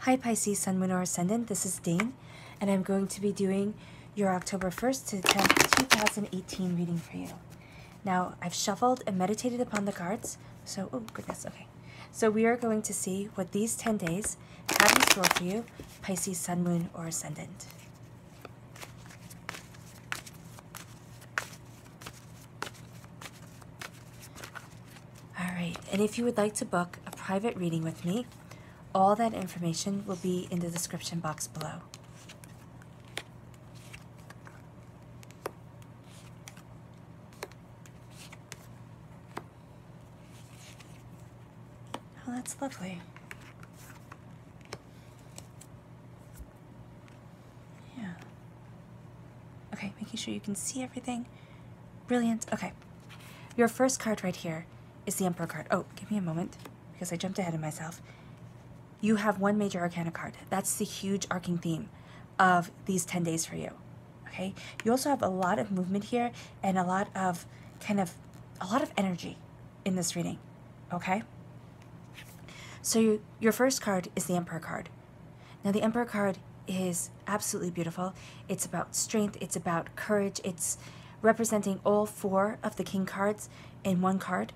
Hi Pisces, Sun, Moon, or Ascendant. This is Dane, and I'm going to be doing your October 1st to 10th, 2018 reading for you. Now, I've shuffled and meditated upon the cards, so, oh goodness, okay. So we are going to see what these 10 days have in store for you, Pisces, Sun, Moon, or Ascendant. Alright, and if you would like to book a private reading with me, all that information will be in the description box below. Oh, that's lovely. Yeah. Okay, making sure you can see everything. Brilliant. Okay. Your first card right here is the Emperor card. Oh, give me a moment, because I jumped ahead of myself. You have one major arcana card. That's the huge arcing theme of these 10 days for you. Okay? You also have a lot of movement here and a lot of energy in this reading. Okay? So your first card is the Emperor card. Now the Emperor card is absolutely beautiful. It's about strength, it's about courage, it's representing all four of the King cards in one card.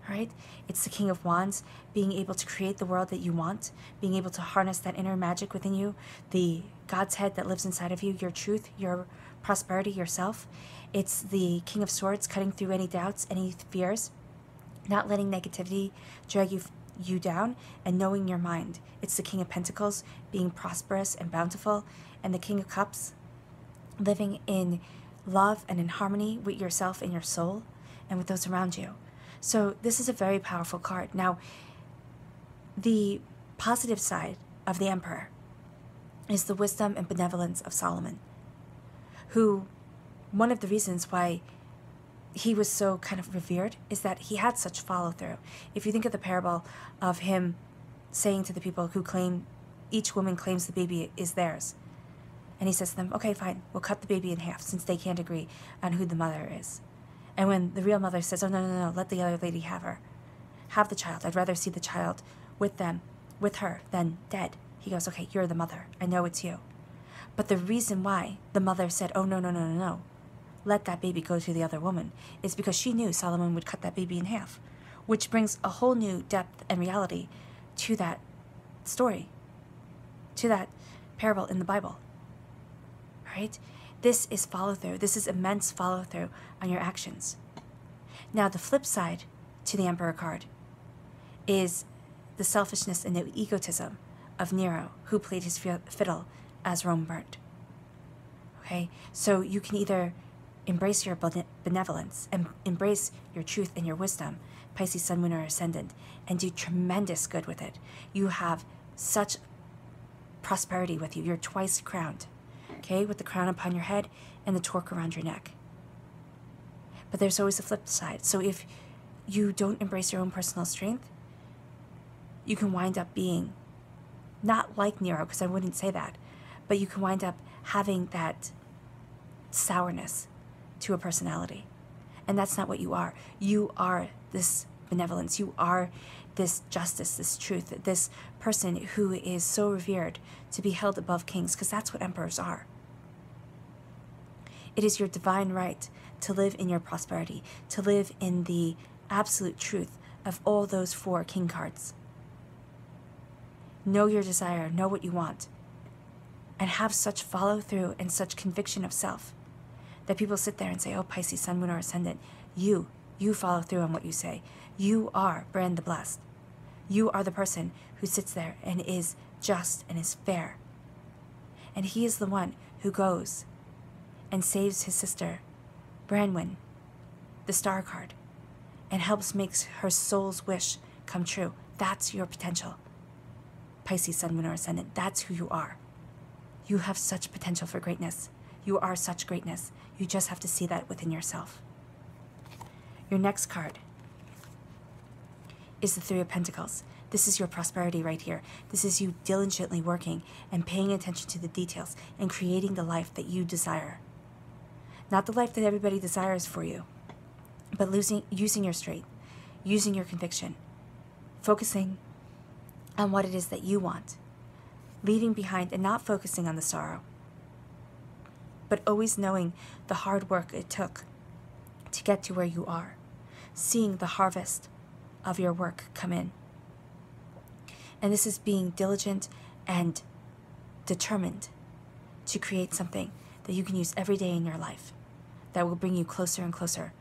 Right? It's the King of Wands, being able to create the world that you want, being able to harness that inner magic within you, the God's head that lives inside of you, your truth, your prosperity, yourself. It's the King of Swords, cutting through any doubts, any fears, not letting negativity drag you down, and knowing your mind. It's the King of Pentacles, being prosperous and bountiful, and the King of Cups, living in love and in harmony with yourself and your soul and with those around you. So this is a very powerful card. Now, the positive side of the Emperor is the wisdom and benevolence of Solomon, who, one of the reasons why he was so kind of revered is that he had such follow-through. If you think of the parable of him saying to the people who claim, each woman claims the baby is theirs, and he says to them, okay, fine, we'll cut the baby in half since they can't agree on who the mother is. And when the real mother says, oh, no, let the other lady have her. Have the child. I'd rather see the child with her, than dead. He goes, okay, you're the mother. I know it's you. But the reason why the mother said, oh, no, let that baby go to the other woman, is because she knew Solomon would cut that baby in half, which brings a whole new depth and reality to that story, to that parable in the Bible. Right? This is follow-through. This is immense follow-through on your actions. Now, the flip side to the Emperor card is the selfishness and the egotism of Nero, who played his fiddle as Rome burnt. Okay? So you can either embrace your benevolence and embrace your truth and your wisdom, Pisces, Sun, Moon, or Ascendant, and do tremendous good with it. You have such prosperity with you. You're twice crowned. Okay, with the crown upon your head and the torque around your neck. But there's always a flip side. So if you don't embrace your own personal strength, you can wind up being not like Nero, because I wouldn't say that, but you can wind up having that sourness to a personality. And that's not what you are. You are this benevolence. You are this justice, this truth, this person who is so revered to be held above kings, because that's what emperors are. It is your divine right to live in your prosperity, to live in the absolute truth of all those four king cards. Know your desire, know what you want, and have such follow-through and such conviction of self that people sit there and say, oh, Pisces, Sun, Moon, or Ascendant, you follow through on what you say. You are Brand the Blessed. You are the person who sits there and is just and is fair. And he is the one who goes and saves his sister, Branwen, the Star card, and helps make her soul's wish come true. That's your potential. Pisces, Sun, Moon, or Ascendant, that's who you are. You have such potential for greatness. You are such greatness. You just have to see that within yourself. Your next card is the Three of Pentacles. This is your prosperity right here. This is you diligently working and paying attention to the details and creating the life that you desire. Not the life that everybody desires for you, but using your strength, using your conviction, focusing on what it is that you want, leaving behind and not focusing on the sorrow, but always knowing the hard work it took to get to where you are, seeing the harvest of your work come in. And this is being diligent and determined to create something that you can use every day in your life that will bring you closer and closer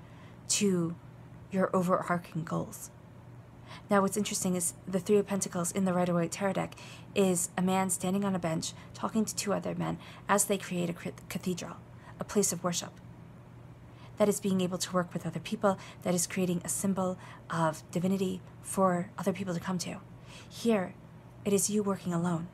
to your overarching goals. Now, what's interesting is the Three of Pentacles in the Rider-Waite Tarot deck is a man standing on a bench talking to two other men as they create a cathedral, a place of worship. That is being able to work with other people, that is creating a symbol of divinity for other people to come to. Here, it is you working alone,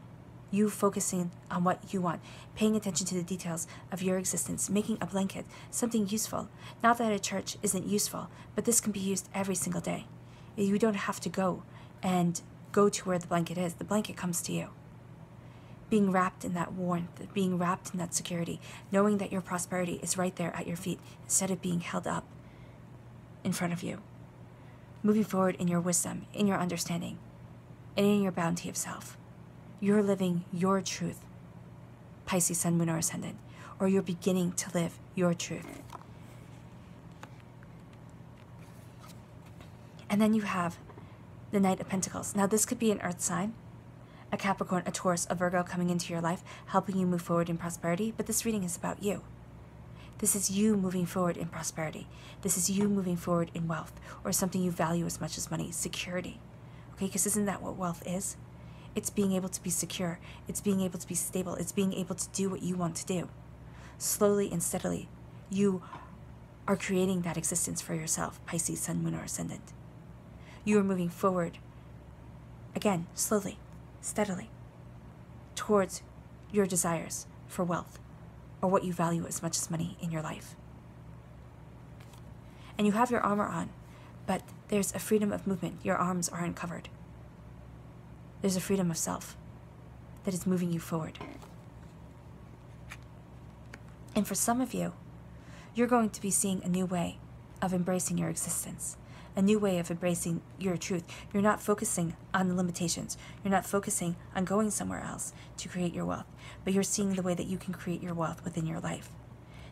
you focusing on what you want, paying attention to the details of your existence, making a blanket, something useful. Not that a church isn't useful, but this can be used every single day. You don't have to go to where the blanket is. The blanket comes to you. Being wrapped in that warmth, being wrapped in that security, knowing that your prosperity is right there at your feet instead of being held up in front of you. Moving forward in your wisdom, in your understanding, and in your bounty of self. You're living your truth, Pisces, Sun, Moon, or Ascendant, or you're beginning to live your truth. And then you have the Knight of Pentacles. Now, this could be an earth sign, a Capricorn, a Taurus, a Virgo coming into your life, helping you move forward in prosperity, but this reading is about you. This is you moving forward in prosperity. This is you moving forward in wealth, or something you value as much as money, security. Okay, because isn't that what wealth is? It's being able to be secure. It's being able to be stable. It's being able to do what you want to do. Slowly and steadily, you are creating that existence for yourself, Pisces, Sun, Moon, or Ascendant. You are moving forward, again, slowly, steadily, towards your desires for wealth, or what you value as much as money in your life. And you have your armor on, but there's a freedom of movement. Your arms aren't covered. There's a freedom of self that is moving you forward. And for some of you, you're going to be seeing a new way of embracing your existence, a new way of embracing your truth. You're not focusing on the limitations. You're not focusing on going somewhere else to create your wealth, but you're seeing the way that you can create your wealth within your life.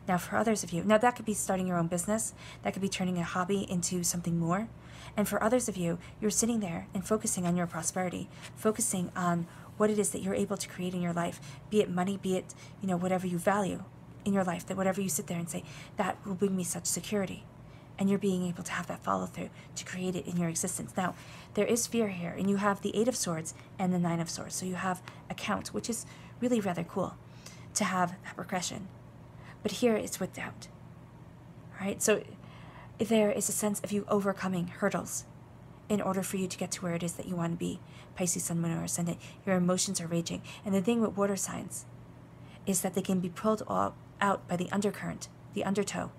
Now, for others of you, now that could be starting your own business, that could be turning a hobby into something more. And for others of you, you're sitting there and focusing on your prosperity, focusing on what it is that you're able to create in your life, be it money, be it, whatever you value in your life, that whatever you sit there and say, that will bring me such security. And you're being able to have that follow through to create it in your existence. Now, there is fear here, and you have the Eight of Swords and the Nine of Swords. So you have a count, which is really rather cool to have that progression. But here it's with doubt. All right, so there is a sense of you overcoming hurdles in order for you to get to where it is that you want to be, Pisces, Sun, Moon, or Ascendant. Your emotions are raging. And the thing with water signs is that they can be pulled all out by the undercurrent, the undertow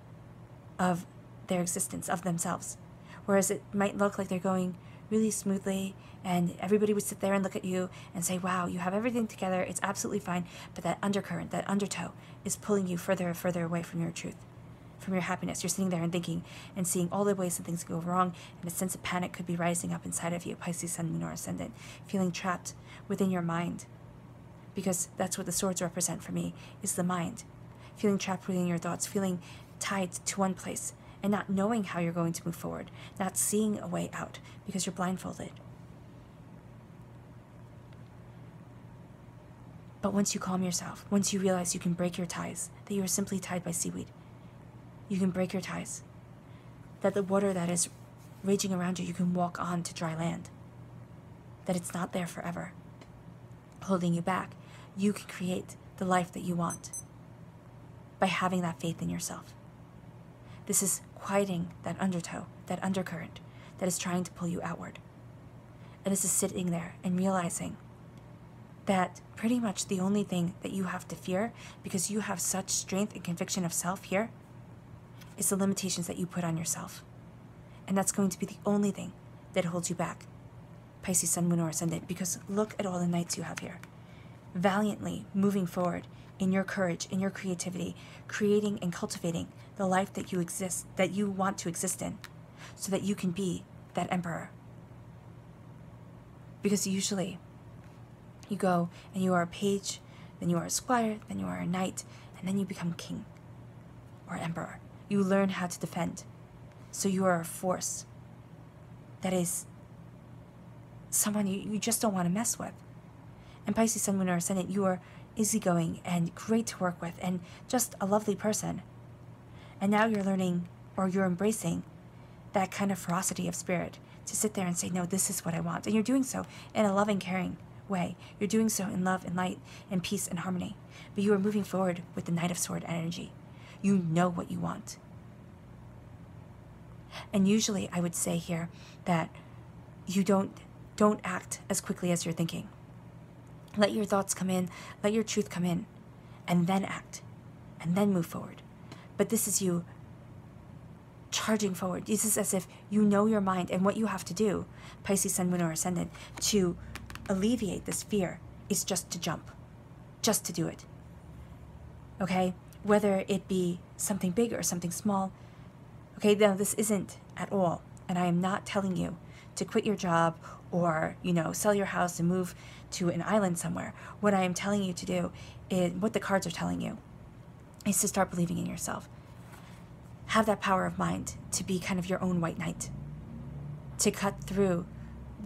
of their existence, of themselves. Whereas it might look like they're going really smoothly and everybody would sit there and look at you and say, wow, you have everything together, it's absolutely fine, but that undercurrent, that undertow is pulling you further and further away from your truth, from your happiness. You're sitting there and thinking and seeing all the ways that things go wrong, and a sense of panic could be rising up inside of you, Pisces, Sun, Moon, or Ascendant, feeling trapped within your mind, because that's what the swords represent for me, is the mind. Feeling trapped within your thoughts, feeling tied to one place, and not knowing how you're going to move forward, not seeing a way out because you're blindfolded. But once you calm yourself, once you realize you can break your ties, that you are simply tied by seaweed, you can break your ties, that the water that is raging around you, you can walk on to dry land, that it's not there forever, holding you back. You can create the life that you want by having that faith in yourself. This is quieting that undertow, that undercurrent that is trying to pull you outward. And this is sitting there and realizing that pretty much the only thing that you have to fear, because you have such strength and conviction of self here, is the limitations that you put on yourself. And that's going to be the only thing that holds you back, Pisces, Sun, Moon, or Ascendant, because look at all the knights you have here. Valiantly moving forward in your courage, in your creativity, creating and cultivating the life that you want to exist in, so that you can be that emperor. Because usually, You go and you are a page, then you are a squire, then you are a knight, and then you become king or emperor. You learn how to defend. So you are a force that is someone you just don't want to mess with. And Pisces, Sun, Moon, or Ascendant, you are easygoing and great to work with and just a lovely person. And now you're learning, or you're embracing, that kind of ferocity of spirit to sit there and say, no, this is what I want. And you're doing so in a loving, caring way. You're doing so in love and light and peace and harmony. But you are moving forward with the Knight of Sword energy. You know what you want. And usually I would say here that you don't act as quickly as you're thinking. Let your thoughts come in, let your truth come in, and then act, and then move forward. But this is you charging forward. This is as if you know your mind and what you have to do, Pisces, Sun, Moon, or Ascendant, to alleviate this fear is just to jump, just to do it. Okay? Whether it be something big or something small. Okay, now this isn't at all, and I am not telling you to quit your job or, sell your house and move to an island somewhere. What I am telling you to do is, what the cards are telling you, is to start believing in yourself. Have that power of mind to be kind of your own white knight. To cut through.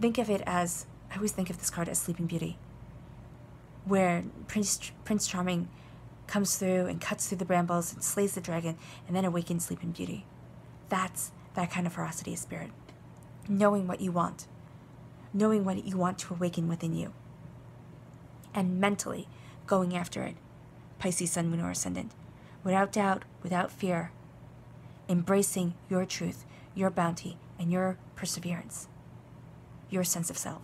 Think of it as, I always think of this card as Sleeping Beauty, where Prince Charming comes through and cuts through the brambles and slays the dragon and then awakens Sleeping Beauty. That's that kind of ferocity of spirit. Knowing what you want. Knowing what you want to awaken within you. And mentally going after it. Pisces, Sun, Moon, or Ascendant. Without doubt, without fear. Embracing your truth, your bounty, and your perseverance. Your sense of self.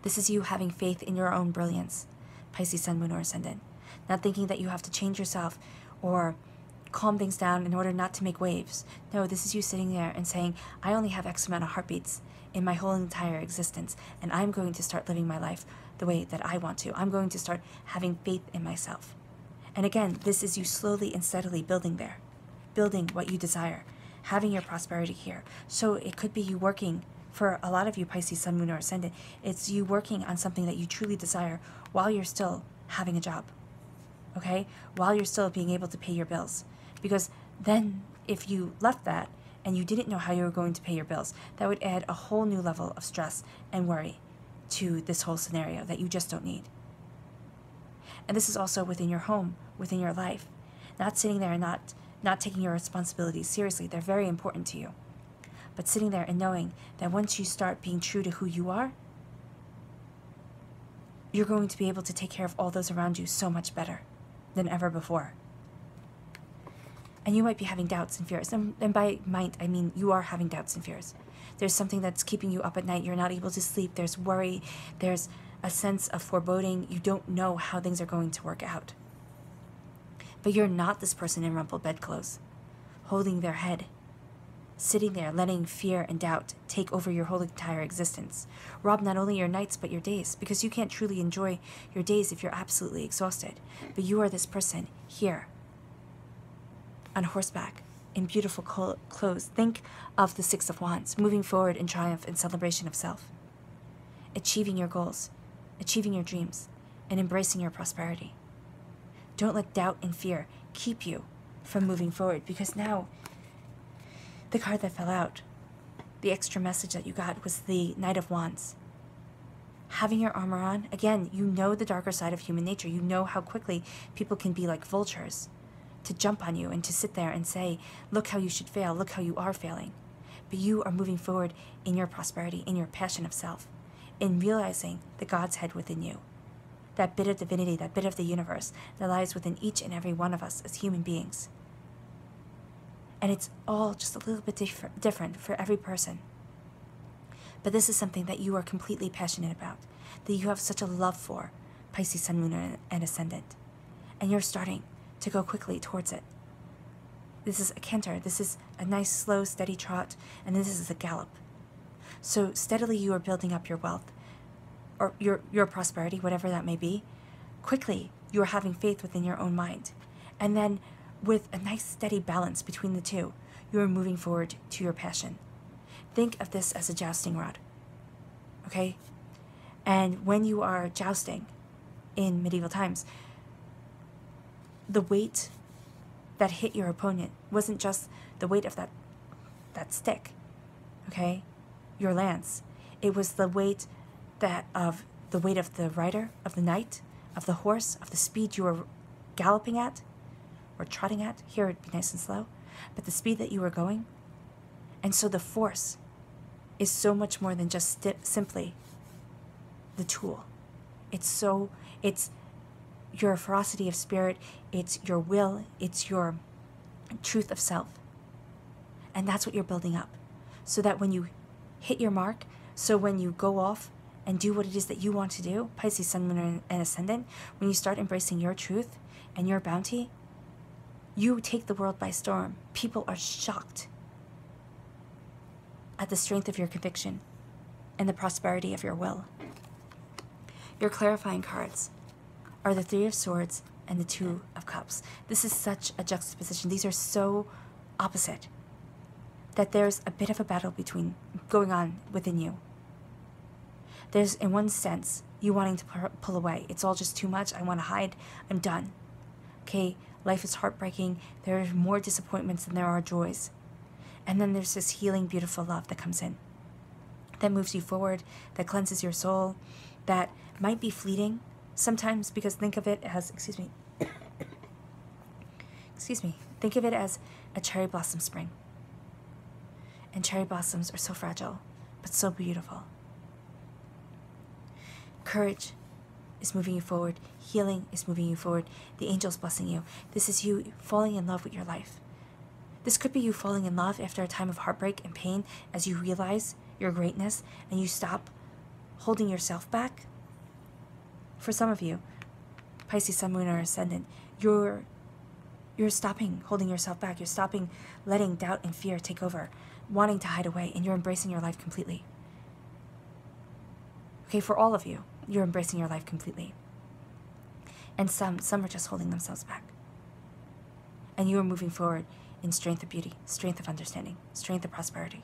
This is you having faith in your own brilliance. Pisces, Sun, Moon, or Ascendant. Not thinking that you have to change yourself or calm things down in order not to make waves. No, this is you sitting there and saying, I only have X amount of heartbeats in my whole entire existence, and I'm going to start living my life the way that I want to. I'm going to start having faith in myself. And again, this is you slowly and steadily building there. Building what you desire. Having your prosperity here. So it could be you working, for a lot of you Pisces, Sun, Moon, or Ascendant, it's you working on something that you truly desire while you're still having a job. Okay? While you're still being able to pay your bills. Because then, if you left that and you didn't know how you were going to pay your bills, that would add a whole new level of stress and worry to this whole scenario that you just don't need. And this is also within your home, within your life. Not sitting there and not taking your responsibilities seriously. They're very important to you. But sitting there and knowing that once you start being true to who you are, you're going to be able to take care of all those around you so much better than ever before. And you might be having doubts and fears. And by might, I mean you are having doubts and fears. There's something that's keeping you up at night. You're not able to sleep. There's worry. There's a sense of foreboding. You don't know how things are going to work out. But you're not this person in rumpled bedclothes, holding their head, sitting there letting fear and doubt take over your whole entire existence. Rob not only your nights but your days, because you can't truly enjoy your days if you're absolutely exhausted. But you are this person here, on horseback, in beautiful clothes. Think of the Six of Wands, moving forward in triumph and celebration of self. Achieving your goals, achieving your dreams, and embracing your prosperity. Don't let doubt and fear keep you from moving forward, because now the card that fell out, the extra message that you got, was the Knight of Wands. Having your armor on, again, you know the darker side of human nature. You know how quickly people can be like vultures, to jump on you and to sit there and say, look how you should fail, look how you are failing. But you are moving forward in your prosperity, in your passion of self, in realizing the God's head within you. That bit of divinity, that bit of the universe that lies within each and every one of us as human beings. And it's all just a little bit different for every person. But this is something that you are completely passionate about, that you have such a love for, Pisces, Sun, Moon, and Ascendant. And you're starting to go quickly towards it. This is a canter. This is a nice, slow, steady trot, and this is a gallop. So steadily you are building up your wealth, or your prosperity, whatever that may be. Quickly, you are having faith within your own mind. And then, with a nice, steady balance between the two, you are moving forward to your passion. Think of this as a jousting rod, okay? And when you are jousting in medieval times, the weight that hit your opponent wasn't just the weight of that stick, okay, your lance. It was the weight of the rider, of the knight, of the horse, of the speed you were galloping at or trotting at. Here it'd be nice and slow, but the speed that you were going. And so the force is so much more than just simply the tool. It's your ferocity of spirit, it's your will, it's your truth of self. And that's what you're building up. So that when you hit your mark, so when you go off and do what it is that you want to do, Pisces, Sun, Moon, and Ascendant, when you start embracing your truth and your bounty, you take the world by storm. People are shocked at the strength of your conviction and the prosperity of your will. Your clarifying cards are the Three of Swords and the Two of Cups. This is such a juxtaposition. These are so opposite that there's a bit of a battle going on within you. There's, in one sense, you wanting to pull away. It's all just too much. I want to hide. I'm done. Okay, life is heartbreaking. There are more disappointments than there are joys. And then there's this healing, beautiful love that comes in, that moves you forward, that cleanses your soul, that might be fleeting sometimes, because think of it as, think of it as a cherry blossom spring. And cherry blossoms are so fragile, but so beautiful. Courage is moving you forward. Healing is moving you forward. The angels blessing you. This is you falling in love with your life. This could be you falling in love after a time of heartbreak and pain as you realize your greatness and you stop holding yourself back. For some of you, Pisces, Sun, Moon, or Ascendant, you're stopping holding yourself back. You're stopping letting doubt and fear take over, wanting to hide away, and you're embracing your life completely. Okay, for all of you, you're embracing your life completely. And some are just holding themselves back. And you are moving forward in strength of beauty, strength of understanding, strength of prosperity.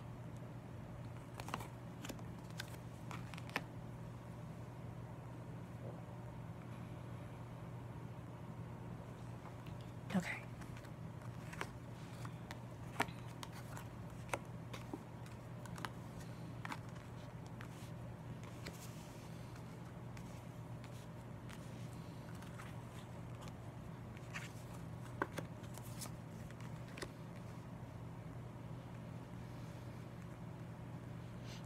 Okay.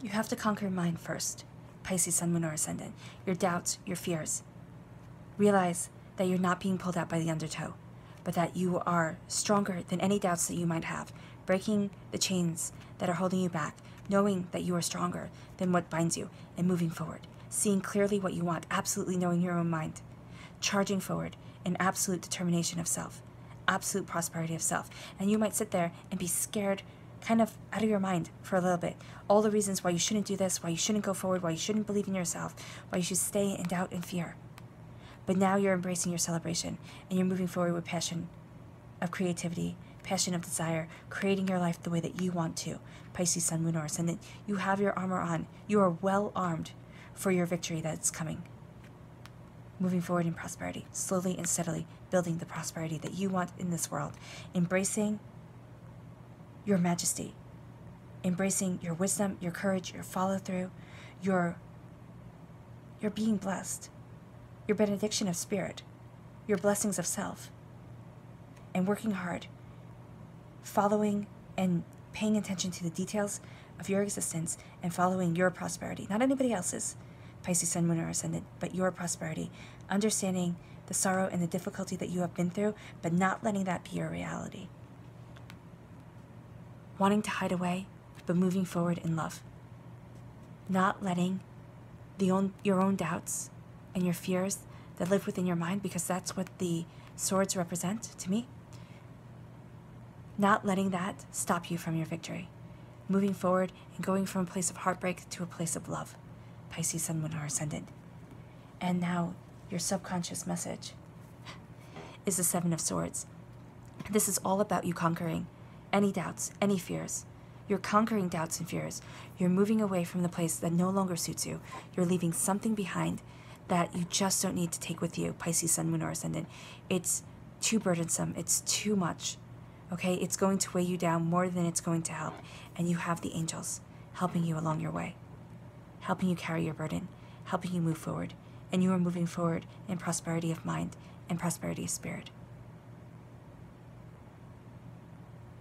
You have to conquer your mind first, Pisces, Sun, Moon, or Ascendant. Your doubts, your fears. Realize that you're not being pulled out by the undertow, but that you are stronger than any doubts that you might have, breaking the chains that are holding you back, knowing that you are stronger than what binds you, and moving forward, seeing clearly what you want, absolutely knowing your own mind, charging forward in absolute determination of self, absolute prosperity of self. And you might sit there and be scared, kind of out of your mind for a little bit. All the reasons why you shouldn't do this, why you shouldn't go forward, why you shouldn't believe in yourself, why you should stay in doubt and fear. But now you're embracing your celebration, and you're moving forward with passion of creativity, passion of desire, creating your life the way that you want to. Pisces, Sun, Moon, or Ascendant, you have your armor on. You are well armed for your victory that's coming. Moving forward in prosperity, slowly and steadily building the prosperity that you want in this world. Embracing your majesty, embracing your wisdom, your courage, your follow-through, your being blessed, your benediction of spirit, your blessings of self, and working hard, following and paying attention to the details of your existence and following your prosperity, not anybody else's, Pisces, Sun, Moon, or Ascendant, but your prosperity, understanding the sorrow and the difficulty that you have been through, but not letting that be your reality. Wanting to hide away, but moving forward in love. Not letting your own doubts and your fears that live within your mind, because that's what the swords represent to me. Not letting that stop you from your victory. Moving forward and going from a place of heartbreak to a place of love. Pisces, Sun, Moon, or Ascendant. And now your subconscious message is the Seven of Swords. This is all about you conquering any doubts, any fears, You're conquering doubts and fears. You're moving away from the place that no longer suits you. You're leaving something behind that you just don't need to take with you, Pisces, Sun, Moon, or Ascendant. It's too burdensome. It's too much. Okay? It's going to weigh you down more than it's going to help. And you have the angels helping you along your way, helping you carry your burden, helping you move forward. And you are moving forward in prosperity of mind and prosperity of spirit.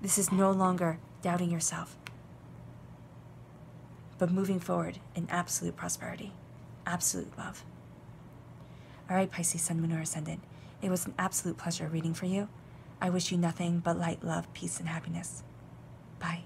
This is no longer doubting yourself, but moving forward in absolute prosperity, absolute love. All right, Pisces, Sun, Moon, or Ascendant, it was an absolute pleasure reading for you. I wish you nothing but light, love, peace, and happiness. Bye.